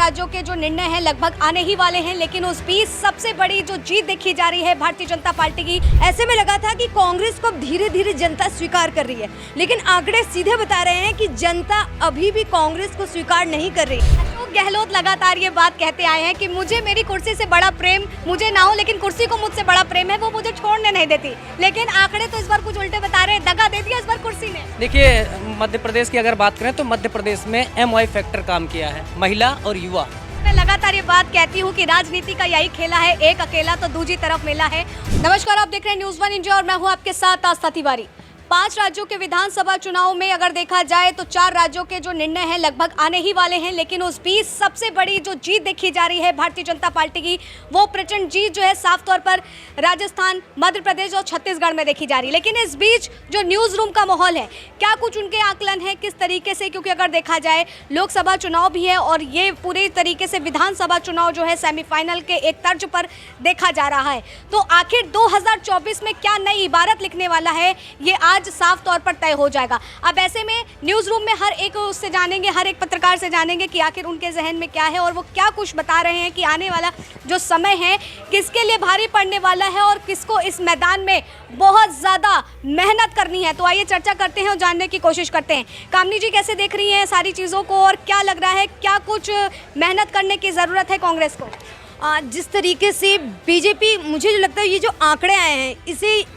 राज्यों के जो निर्णय हैं लगभग आने ही वाले हैं, लेकिन उस बीच सबसे बड़ी जो जीत देखी जा रही है भारतीय जनता पार्टी की। ऐसे में लगा था कि कांग्रेस को अब धीरे धीरे जनता स्वीकार कर रही है, लेकिन आंकड़े सीधे बता रहे हैं कि जनता अभी भी कांग्रेस को स्वीकार नहीं कर रही। अशोक गहलोत लगातार ये बात कहते आए हैं कि मुझे मेरी कुर्सी से बड़ा प्रेम मुझे ना हो, लेकिन कुर्सी को मुझसे बड़ा प्रेम है, वो मुझे छोड़ने नहीं देती। लेकिन आंकड़े तो इस बार कुछ उल्टे बता रहे हैं, दगा दे दिया इस बार कुर्सी ने। देखिए, मध्य प्रदेश की अगर बात करें तो मध्य प्रदेश में MY फैक्टर काम किया है, महिला और युवा। मैं लगातार ये बात कहती हूँ कि राजनीति का यही खेला है, एक अकेला तो दूसरी तरफ मिला है। नमस्कार, आप देख रहे हैं न्यूज़ 1 इंडिया और मैं हूँ आपके साथ आस्था तिवारी। 5 राज्यों के विधानसभा चुनाव में अगर देखा जाए तो 4 राज्यों के जो निर्णय हैं लगभग आने ही वाले हैं, लेकिन उस बीच सबसे बड़ी जो जीत देखी जा रही है भारतीय जनता पार्टी की, वो प्रचंड जीत जो है साफ तौर पर राजस्थान, मध्य प्रदेश और छत्तीसगढ़ में देखी जा रही है। लेकिन इस बीच जो न्यूज़ रूम का माहौल है, क्या कुछ उनके आकलन है किस तरीके से, क्योंकि अगर देखा जाए लोकसभा चुनाव भी है और ये पूरे तरीके से विधानसभा चुनाव जो है सेमीफाइनल के एक तर्ज पर देखा जा रहा है। तो आखिर 2024 में क्या नई इबारत लिखने वाला है, ये आज साफ तौर पर तय हो जाएगा। अब ऐसे में न्यूज़ रूम में हर एक उससे जानेंगे, हर एक पत्रकार से जानेंगे कि आखिर उनके जहन में क्या है और वो क्या कुछ बता रहे हैं कि आने वाला जो समय है किसके लिए भारी पड़ने वाला है और किसको इस मैदान में बहुत ज़्यादा मेहनत करनी है। तो आइए चर्चा करते हैं और जानने की कोशिश करते हैं। कामनी जी, कैसे देख रही हैं सारी चीज़ों को और क्या लग रहा है, क्या कुछ मेहनत करने की ज़रूरत है कांग्रेस को? जिस तरीके से बीजेपी, मुझे जो लगता है ये जो आंकड़े आए हैं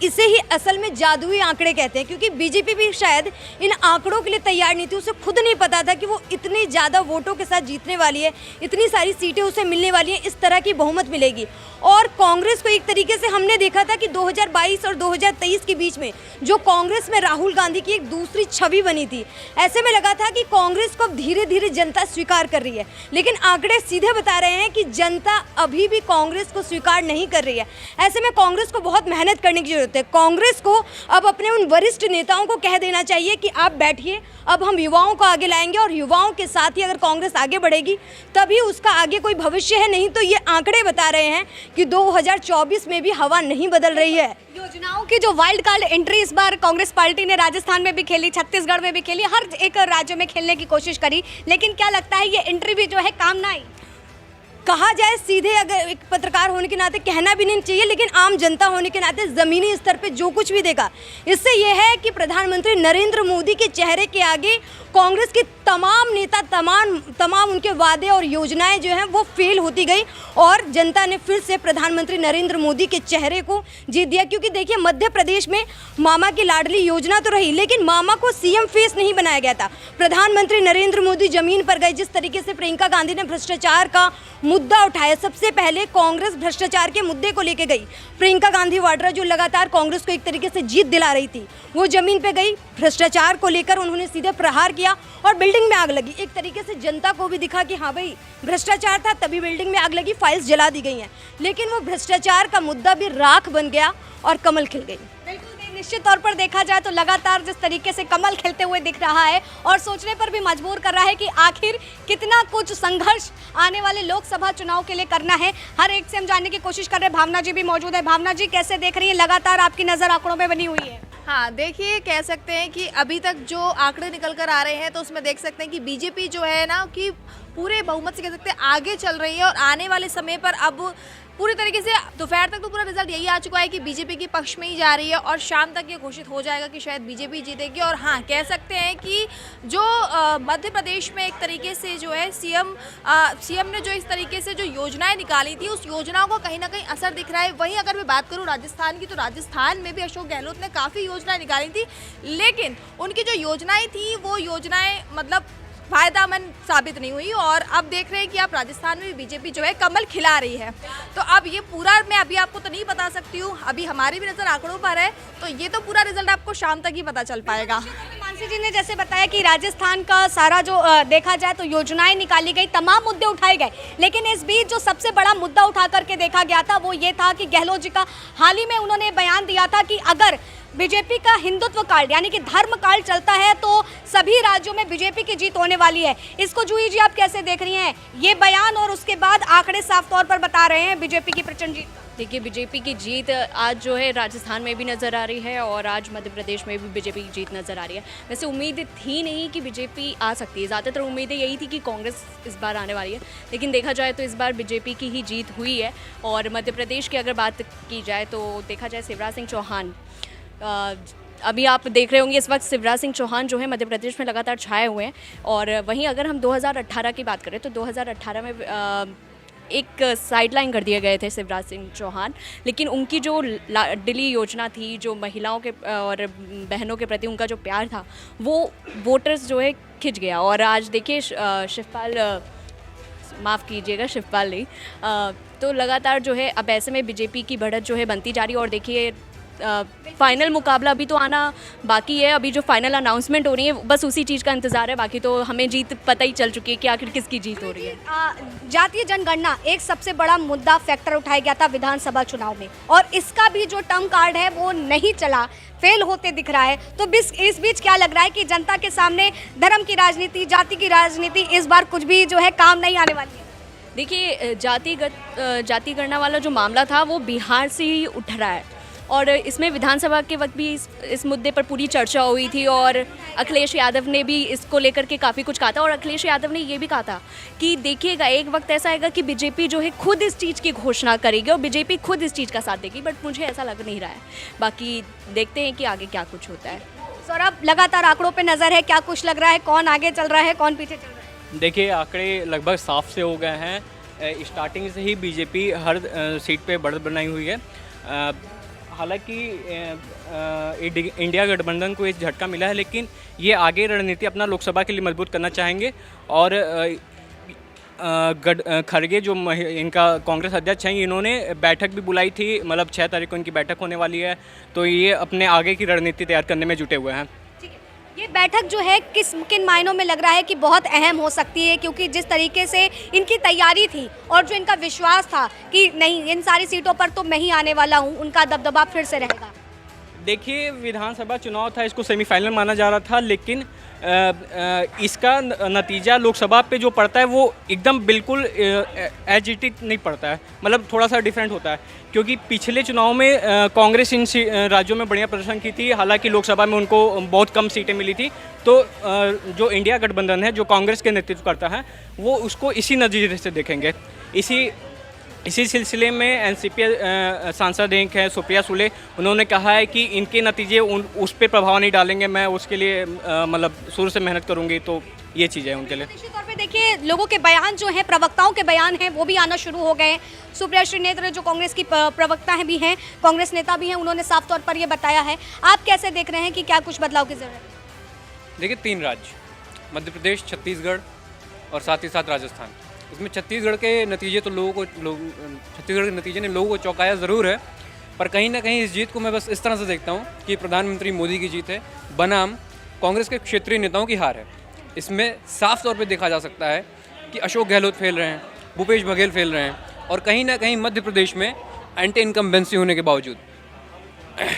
इसे ही असल में जादुई आंकड़े कहते हैं, क्योंकि बीजेपी भी शायद इन आंकड़ों के लिए तैयार नहीं थी। उसे खुद नहीं पता था कि वो इतनी ज़्यादा वोटों के साथ जीतने वाली है, इतनी सारी सीटें उसे मिलने वाली हैं, इस तरह की बहुमत मिलेगी। और कांग्रेस को एक तरीके से हमने देखा था कि 2022 और 2023 के बीच में जो कांग्रेस में राहुल गांधी की एक दूसरी छवि बनी थी, ऐसे में लगा था कि कांग्रेस को अब धीरे धीरे जनता स्वीकार कर रही है, लेकिन आंकड़े सीधे बता रहे हैं कि जनता अभी भी कांग्रेस को स्वीकार नहीं कर रही है। ऐसे में कांग्रेस को बहुत मेहनत करने की जरूरत है। कांग्रेस को अब अपने उन वरिष्ठ नेताओं को कह देना चाहिए कि आप बैठिए, अब हम युवाओं को आगे लाएंगे और युवाओं के साथ ही अगर कांग्रेस आगे बढ़ेगी तभी उसका आगे कोई भविष्य है। नहीं तो ये आंकड़े बता रहे हैं कि 2024 में भी हवा नहीं बदल रही है। योजनाओं की जो वाइल्ड कार्ड एंट्री इस बार कांग्रेस पार्टी ने राजस्थान में भी खेली, छत्तीसगढ़ में भी खेली, हर एक राज्य में खेलने की कोशिश करी, लेकिन क्या लगता है ये एंट्री भी जो है काम ना आई? कहा जाए सीधे, अगर एक पत्रकार होने के नाते कहना भी नहीं चाहिए, लेकिन आम जनता होने के नाते ज़मीनी स्तर पे जो कुछ भी देखा, इससे यह है कि प्रधानमंत्री नरेंद्र मोदी के चेहरे के आगे कांग्रेस के तमाम नेता, तमाम उनके वादे और योजनाएं जो हैं वो फेल होती गई और जनता ने फिर से प्रधानमंत्री नरेंद्र मोदी के चेहरे को जीत दिया। क्योंकि देखिए, मध्य प्रदेश में मामा की लाडली योजना तो रही, लेकिन मामा को CM फेस नहीं बनाया गया था। प्रधानमंत्री नरेंद्र मोदी जमीन पर गए। जिस तरीके से प्रियंका गांधी ने भ्रष्टाचार का मुद्दा उठाया, सबसे पहले कांग्रेस भ्रष्टाचार के मुद्दे को लेके गई। प्रियंका गांधी वाड्रा जो लगातार कांग्रेस को एक तरीके से जीत दिला रही थी, वो जमीन पे गई, भ्रष्टाचार को लेकर उन्होंने सीधे प्रहार किया और बिल्डिंग में आग लगी। एक तरीके से जनता को भी दिखा कि हाँ भाई, भ्रष्टाचार था तभी बिल्डिंग में आग लगी, फाइल्स जला दी गई हैं। लेकिन वो भ्रष्टाचार का मुद्दा भी राख बन गया और कमल खिल गई। बिल्कुल, निश्चित तौर पर देखा जाए तो लगातार जिस तरीके से कमल खिलते हुए दिख रहा है और सोचने पर भी मजबूर कर रहा है कि आखिर कितना कुछ संघर्ष आने वाले लोकसभा चुनाव के लिए करना है। हर एक से हम जानने की कोशिश कर रहे हैं। भावना जी भी मौजूद है। भावना जी, कैसे देख रही है, लगातार आपकी नज़र आंकड़ों में बनी हुई है? हाँ, देखिए, कह सकते हैं कि अभी तक जो आंकड़े निकल कर आ रहे हैं तो उसमें देख सकते हैं कि बीजेपी जो है ना कि पूरे बहुमत से कह सकते हैं आगे चल रही है और आने वाले समय पर अब पूरी तरीके से दोपहर तक तो पूरा रिजल्ट यही आ चुका है कि बीजेपी के पक्ष में ही जा रही है और शाम तक ये घोषित हो जाएगा कि शायद बीजेपी जीतेगी। और हाँ, कह सकते हैं कि जो मध्य प्रदेश में एक तरीके से जो है सीएम ने जो इस तरीके से जो योजनाएं निकाली थी, उस योजनाओं को कहीं ना कहीं असर दिख रहा है। वहीं अगर मैं बात करूँ राजस्थान की, तो राजस्थान में भी अशोक गहलोत ने काफ़ी योजनाएं निकाली थी, लेकिन उनकी जो योजनाएं थी वो योजनाएं मतलब फायदामंद साबित नहीं हुई। और अब देख रहे हैं कि आप राजस्थान में भी बीजेपी जो है कमल खिला रही है। तो अब ये पूरा मैं अभी आपको तो नहीं बता सकती हूँ, अभी हमारी भी नज़र आंकड़ों पर है, तो ये तो पूरा रिजल्ट आपको शाम तक ही पता चल पाएगा। मानसी जी ने जैसे बताया कि राजस्थान का सारा जो देखा जाए तो योजनाएं निकाली गई, तमाम मुद्दे उठाए गए, लेकिन इस बीच जो सबसे बड़ा मुद्दा उठा करके देखा गया था वो ये था कि गहलोत जी का हाल ही में उन्होंने बयान दिया था कि अगर बीजेपी का हिंदुत्व काल यानी कि धर्म काल चलता है तो सभी राज्यों में बीजेपी की जीत होने वाली है। इसको जूही जी आप कैसे देख रही हैं, ये बयान और उसके बाद आंकड़े साफ तौर पर बता रहे हैं बीजेपी की प्रचंड जीत? देखिए बीजेपी की जीत आज जो है राजस्थान में भी नज़र आ रही है और आज मध्य प्रदेश में भी बीजेपी की जीत नज़र आ रही है। वैसे उम्मीद थी नहीं कि बीजेपी आ सकती है, ज़्यादातर उम्मीदें यही थी कि कांग्रेस इस बार आने वाली है, लेकिन देखा जाए तो इस बार बीजेपी की ही जीत हुई है। और मध्य प्रदेश की अगर बात की जाए तो देखा जाए शिवराज सिंह चौहान, अभी आप देख रहे होंगे इस वक्त शिवराज सिंह चौहान जो है मध्य प्रदेश में लगातार छाए हुए हैं। और वहीं अगर हम 2018 की बात करें तो 2018 में एक साइडलाइन कर दिए गए थे शिवराज सिंह चौहान, लेकिन उनकी जो लाडली योजना थी, जो महिलाओं के और बहनों के प्रति उनका जो प्यार था, वो वोटर्स जो है खिंच गया। और आज देखिए शिवपाल, माफ़ कीजिएगा शिवपाल नहीं, तो लगातार जो है अब ऐसे में बीजेपी की बढ़त जो है बनती जा रही है। और देखिए फाइनल मुकाबला अभी तो आना बाकी है, अभी जो फाइनल अनाउंसमेंट हो रही है बस उसी चीज़ का इंतज़ार है, बाकी तो हमें जीत पता ही चल चुकी है कि आखिर किसकी जीत हो रही है। जातीय जनगणना एक सबसे बड़ा मुद्दा फैक्टर उठाया गया था विधानसभा चुनाव में, और इसका भी जो टर्म कार्ड है वो नहीं चला, फेल होते दिख रहा है। तो इस बीच क्या लग रहा है कि जनता के सामने धर्म की राजनीति, जाति की राजनीति इस बार कुछ भी जो है काम नहीं आने वाली है? देखिए जाति गणना वाला जो मामला था वो बिहार से ही उठ रहा है, और इसमें विधानसभा के वक्त भी इस मुद्दे पर पूरी चर्चा हुई थी और अखिलेश यादव ने भी इसको लेकर के काफ़ी कुछ कहा था। और अखिलेश यादव ने ये भी कहा था कि देखिएगा एक वक्त ऐसा आएगा कि बीजेपी जो है खुद इस चीज़ की घोषणा करेगी और बीजेपी खुद इस चीज़ का साथ देगी, बट मुझे ऐसा लग नहीं रहा है। बाकी देखते हैं कि आगे क्या कुछ होता है। सौरभ, लगातार आंकड़ों पे नज़र है, क्या कुछ लग रहा है, कौन आगे चल रहा है, कौन पीछे चल रहा है? देखिए आंकड़े लगभग साफ से हो गए हैं। स्टार्टिंग से ही बीजेपी हर सीट पे बढ़त बनाई हुई है। हालांकि इंडिया गठबंधन को इस झटका मिला है, लेकिन ये आगे रणनीति अपना लोकसभा के लिए मजबूत करना चाहेंगे। और खड़गे जो इनका कांग्रेस अध्यक्ष हैं, इन्होंने बैठक भी बुलाई थी, मतलब 6 तारीख को इनकी बैठक होने वाली है, तो ये अपने आगे की रणनीति तैयार करने में जुटे हुए हैं। ये बैठक जो है किन मायनों में लग रहा है कि बहुत अहम हो सकती है, क्योंकि जिस तरीके से इनकी तैयारी थी और जो इनका विश्वास था कि नहीं इन सारी सीटों पर तो मैं ही आने वाला हूँ, उनका दबदबा फिर से रहेगा। देखिए विधानसभा चुनाव था, इसको सेमीफाइनल माना जा रहा था, लेकिन इसका नतीजा लोकसभा पे जो पड़ता है वो एकदम बिल्कुल एज इट इज नहीं पड़ता है, मतलब थोड़ा सा डिफरेंट होता है। क्योंकि पिछले चुनाव में कांग्रेस इन राज्यों में बढ़िया प्रदर्शन की थी, हालांकि लोकसभा में उनको बहुत कम सीटें मिली थी। तो जो इंडिया गठबंधन है, जो कांग्रेस के नेतृत्व करता है, वो उसको इसी नज़रिए से देखेंगे। इसी सिलसिले में एनसीपी सांसद एक हैं सुप्रिया सुले, उन्होंने कहा है कि इनके नतीजे उस पर प्रभाव नहीं डालेंगे, मैं उसके लिए मतलब शुरू से मेहनत करूंगी। तो ये चीज़ है उनके लिए। निश्चित तौर पे देखिए लोगों के बयान जो हैं, प्रवक्ताओं के बयान हैं, वो भी आना शुरू हो गए हैं। सुप्रिया श्रीनेत्र जो कांग्रेस की प्रवक्ता भी हैं, कांग्रेस नेता भी हैं, उन्होंने साफ तौर पर ये बताया है। आप कैसे देख रहे हैं कि क्या कुछ बदलाव की जरूरत है? देखिए 3 राज्य मध्य प्रदेश, छत्तीसगढ़ और साथ ही साथ राजस्थान। इसमें छत्तीसगढ़ के नतीजे तो छत्तीसगढ़ के नतीजे ने लोगों को चौंकाया ज़रूर है, पर कहीं ना कहीं इस जीत को मैं बस इस तरह से देखता हूँ कि प्रधानमंत्री मोदी की जीत है बनाम कांग्रेस के क्षेत्रीय नेताओं की हार है। इसमें साफ तौर पे देखा जा सकता है कि अशोक गहलोत फेल रहे हैं, भूपेश बघेल फेल रहे हैं, और कहीं ना कहीं मध्य प्रदेश में एंटी इनकम्बेंसी होने के बावजूद,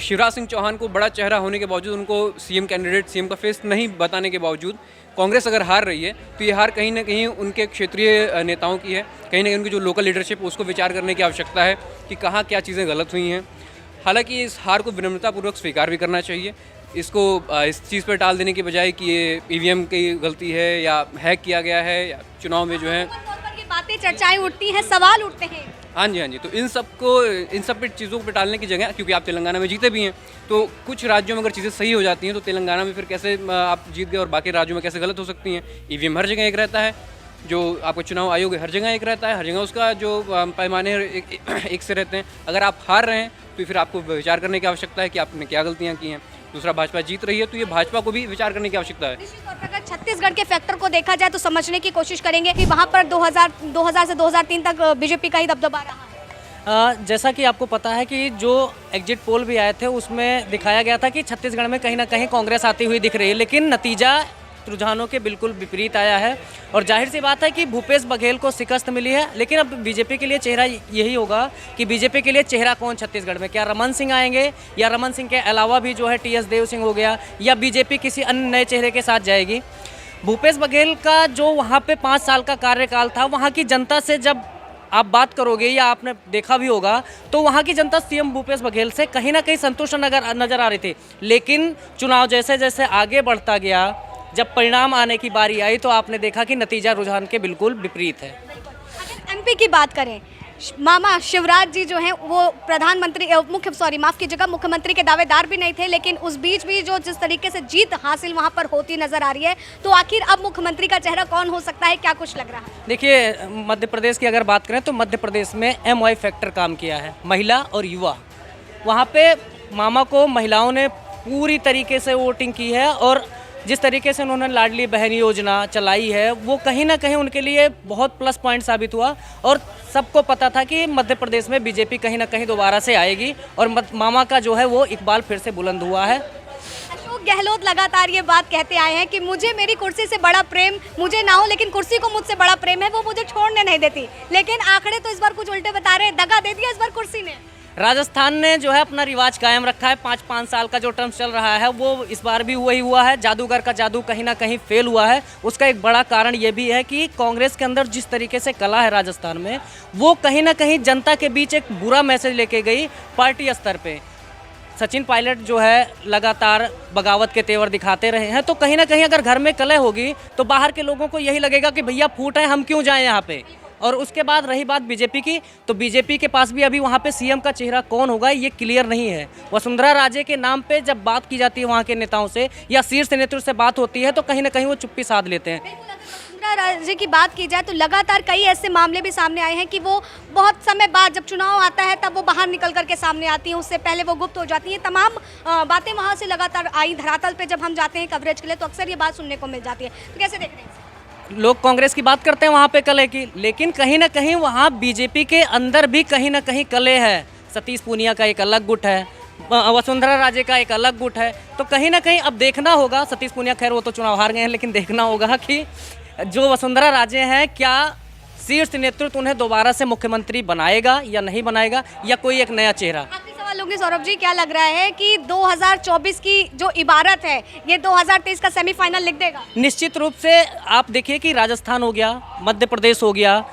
शिवराज सिंह चौहान को बड़ा चेहरा होने के बावजूद, उनको सीएम कैंडिडेट, सीएम का फेस नहीं बताने के बावजूद कांग्रेस अगर हार रही है, तो ये हार कहीं ना कहीं उनके क्षेत्रीय नेताओं की है। कहीं ना कहीं उनकी जो लोकल लीडरशिप उसको विचार करने की आवश्यकता है कि कहाँ क्या चीज़ें गलत हुई हैं। हालांकि इस हार को विनम्रतापूर्वक स्वीकार भी करना चाहिए। इसको इस चीज़ पर टाल देने की बजाय कि ये ईवीएम की गलती है या हैक किया गया है या चुनाव में जो है ये बातें चर्चाएं उठती हैं, सवाल उठते हैं। हाँ जी, तो इन सब पे चीज़ों पे टालने की जगह, क्योंकि आप तेलंगाना में जीते भी हैं, तो कुछ राज्यों में अगर चीज़ें सही हो जाती हैं तो तेलंगाना में फिर कैसे आप जीत गए और बाकी राज्यों में कैसे गलत हो सकती हैं। ईवीएम हर जगह एक रहता है, जो आपका चुनाव आयोग है हर जगह एक रहता है, हर जगह उसका जो पैमाने एक से रहते हैं। अगर आप हार रहे हैं तो फिर आपको विचार करने की आवश्यकता है कि आपने क्या गलतियाँ की हैं। दूसरा, भाजपा जीत रही है तो ये भाजपा को भी विचार करने की आवश्यकता है। निश्चित तौर पर अगर छत्तीसगढ़ के फैक्टर को देखा जाए तो समझने की कोशिश करेंगे कि वहाँ पर 2000 से 2003 तक बीजेपी का ही दबदबा रहा है। जैसा कि आपको पता है कि जो एग्जिट पोल भी आए थे उसमें दिखाया गया था कि छत्तीसगढ़ में कहीं ना कहीं कांग्रेस आती हुई दिख रही है, लेकिन नतीजा रुझानों के बिल्कुल विपरीत आया है। और जाहिर सी बात है कि भूपेश बघेल को शिकस्त मिली है, लेकिन अब बीजेपी के लिए चेहरा यही होगा कि बीजेपी के लिए चेहरा कौन छत्तीसगढ़ में, क्या रमन सिंह आएंगे या रमन सिंह के अलावा भी जो है टीएस देव सिंह हो गया, या बीजेपी किसी अन्य नए चेहरे के साथ जाएगी। भूपेश बघेल का जो वहाँ पे 5 साल का कार्यकाल था, वहाँ की जनता से जब आप बात करोगे या आपने देखा भी होगा तो वहाँ की जनता सीएम भूपेश बघेल से कहीं ना कहीं संतुष्ट नजर आ रही थी। लेकिन चुनाव जैसे जैसे आगे बढ़ता गया, जब परिणाम आने की बारी आई तो आपने देखा कि नतीजा रुझान के बिल्कुल विपरीत है। अगर एमपी की बात करें, मामा शिवराज जी जो हैं वो प्रधानमंत्री माफ़ कीजिएगा, मुख्यमंत्री के दावेदार भी नहीं थे, लेकिन उस बीच भी जो जिस तरीके से जीत हासिल वहां पर होती नजर आ रही है, तो आखिर अब मुख्यमंत्री का चेहरा कौन हो सकता है, क्या कुछ लग रहा है? देखिए, मध्य प्रदेश की अगर बात करें तो मध्य प्रदेश में MY फैक्टर काम किया है, महिला और युवा। वहाँ पे मामा को महिलाओं ने पूरी तरीके से वोटिंग की है और जिस तरीके से उन्होंने लाडली बहन योजना चलाई है वो कहीं ना कहीं उनके लिए बहुत प्लस पॉइंट साबित हुआ। और सबको पता था कि मध्य प्रदेश में बीजेपी कहीं ना कहीं दोबारा से आएगी और मामा का जो है वो इकबाल फिर से बुलंद हुआ है। अशोक गहलोत लगातार ये बात कहते आए हैं कि मुझे मेरी कुर्सी से बड़ा प्रेम मुझे ना हो, लेकिन कुर्सी को मुझसे बड़ा प्रेम है, वो मुझे छोड़ने नहीं देती। लेकिन आंकड़े तो इस बार कुछ उल्टे बता रहे हैं, दगा दे दिया इस बार कुर्सी ने। राजस्थान ने जो है अपना रिवाज कायम रखा है। 5-5 साल का जो टर्म चल रहा है वो इस बार भी वही हुआ है। जादूगर का जादू कहीं ना कहीं फेल हुआ है। उसका एक बड़ा कारण ये भी है कि कांग्रेस के अंदर जिस तरीके से कला है राजस्थान में, वो कहीं ना कहीं जनता के बीच एक बुरा मैसेज लेके गई पार्टी स्तर पे। सचिन पायलट जो है लगातार बगावत के तेवर दिखाते रहे हैं, तो कहीं ना कहीं अगर घर में कलह होगी तो बाहर के लोगों को यही लगेगा कि भैया फूट है, हम क्यों जाएं यहाँ पे। और उसके बाद रही बात बीजेपी की, तो बीजेपी के पास भी अभी वहाँ पे सीएम का चेहरा कौन होगा ये क्लियर नहीं है। वसुंधरा राजे के नाम पे जब बात की जाती है वहाँ के नेताओं से या शीर्ष नेतृत्व से बात होती है तो कहीं ना कहीं वो चुप्पी साध लेते हैं। वसुंधरा राजे की बात की जाए तो लगातार कई ऐसे मामले भी सामने आए हैं कि वो बहुत समय बाद जब चुनाव आता है तब वो बाहर निकल करके सामने आती हैं, उससे पहले वो गुप्त हो जाती हैं। तमाम बातें वहाँ से लगातार आई। धरातल पे जब हम जाते हैं कवरेज के लिए तो अक्सर ये बात सुनने को मिल जाती है। तो कैसे देख रहे हैं? लोग कांग्रेस की बात करते हैं वहाँ पे कलह की, लेकिन कहीं ना कहीं वहाँ बीजेपी के अंदर भी कहीं ना कहीं कलह है। सतीश पूनिया का एक अलग गुट है, वसुंधरा राजे का एक अलग गुट है। तो कहीं ना कहीं अब देखना होगा, सतीश पूनिया खैर वो तो चुनाव हार गए हैं, लेकिन देखना होगा कि जो वसुंधरा राजे हैं क्या शीर्ष नेतृत्व उन्हें दोबारा से मुख्यमंत्री बनाएगा या नहीं बनाएगा, या कोई एक नया चेहरा। आखिरी सवाल होंगे सौरभ जी, क्या लग रहा है कि 2024 की जो इबारत है ये 2023 का सेमीफाइनल लिख देगा? निश्चित रूप से आप देखिए कि राजस्थान हो गया, मध्य प्रदेश हो गया,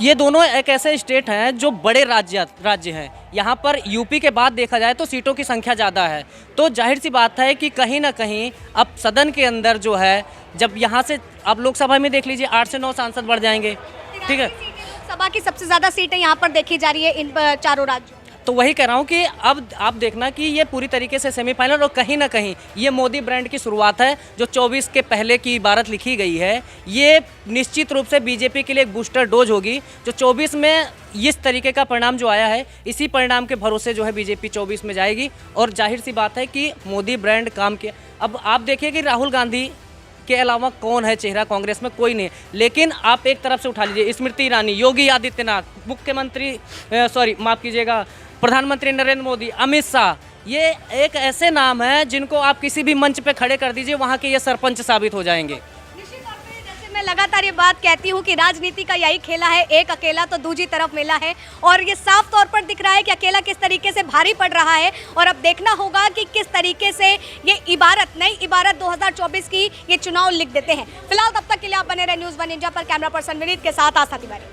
ये दोनों एक ऐसे स्टेट हैं जो बड़े राज्य हैं। यहाँ पर यूपी के बाद देखा जाए तो सीटों की संख्या ज़्यादा है, तो जाहिर सी बात है कि कहीं ना कहीं अब सदन के अंदर जो है, जब यहाँ से आप लोकसभा में देख लीजिए 8 से 9 सांसद बढ़ जाएंगे, ठीक है। लोकसभा की सबसे ज़्यादा सीटें यहाँ पर देखी जा रही है इन चारों राज्यों। तो वही कह रहा हूँ कि अब आप देखना कि ये पूरी तरीके से सेमीफाइनल, और कहीं ना कहीं ये मोदी ब्रांड की शुरुआत है। जो 24 के पहले की इबारत लिखी गई है ये निश्चित रूप से बीजेपी के लिए एक बूस्टर डोज होगी। जो 24 में इस तरीके का परिणाम जो आया है, इसी परिणाम के भरोसे जो है बीजेपी 24 में जाएगी। और जाहिर सी बात है कि मोदी ब्रांड काम किया। अब आप देखिए कि राहुल गांधी के अलावा कौन है चेहरा कांग्रेस में? कोई नहीं। लेकिन आप एक तरफ से उठा लीजिए स्मृति ईरानी, योगी आदित्यनाथ, प्रधानमंत्री नरेंद्र मोदी, अमित शाह, ये एक ऐसे नाम हैं जिनको आप किसी भी मंच पे खड़े कर दीजिए, वहाँ के ये सरपंच साबित हो जाएंगे। निश्चित तौर पे जैसे मैं लगातार ये बात कहती हूँ कि राजनीति का यही खेला है, एक अकेला तो दूसरी तरफ मिला है, और ये साफ तौर पर दिख रहा है कि अकेला किस तरीके से भारी पड़ रहा है। और अब देखना होगा कि किस तरीके से ये इबारत, नई इबारत 2024 की ये चुनाव लिख देते हैं। फिलहाल तब तक के लिए आप बने रहे न्यूज़ 1 इंडिया पर। कैमरा पर्सन विनीत के साथ आस्था तिवारी।